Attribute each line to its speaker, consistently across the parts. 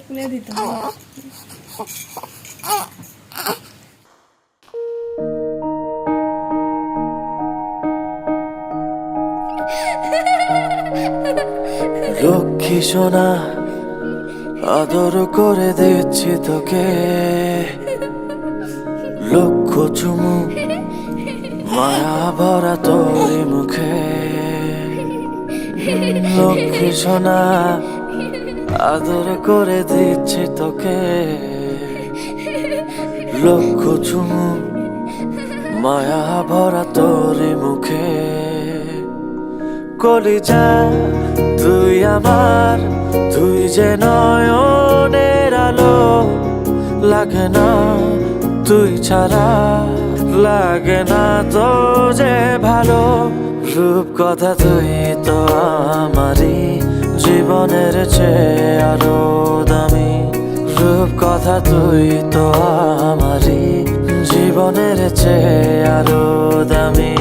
Speaker 1: খুলে দিত
Speaker 2: লক্ষ্মী সোনা আদর করে দিচ্ছি তোকে, লক্ষ চুমু মায়া ভরা তোর মুখে। লক্ষ্মী সোনা আদর করে দিচ্ছি তোকে, লক্ষ চুমু মায়া ভরা তোর মুখে। কলিজা তুই আমার, তুই যে নয়নের আলো, লাগে না তুই ছাড়া, লাগে না তো যে ভালো। রূপ কথা তুই তো আমারই জীবনের চেয়ে আরো দামি, রূপ কথা তুই তো আমারই জীবনের চেয়ে আরো দামি।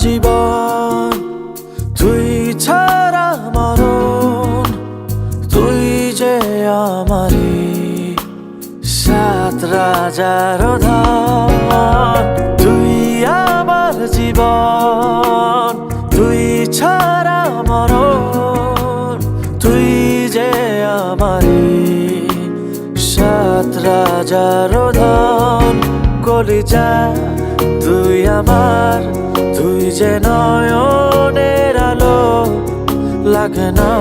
Speaker 2: জীবন তুই ছাড়া মরণ, তুই যে আমারি সাত রাজার ধন। তুই আমার জীবন, তুই ছাড়া মরণ, তুই যে আমারি সাত রাজার ধন। কলিজা তুই আমার, তুই যে নয়নের আলো, লাগে না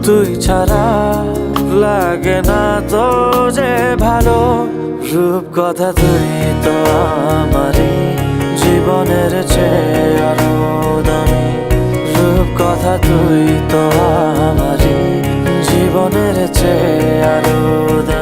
Speaker 2: তুই ছাড়া, লাগে না তো যে ভালো। রূপ কথা তুই তো আমারই জীবনের চেয়ে আরো দামি, রূপ কথা তুই তো আমারই জীবনের চেয়ে আরো দামি।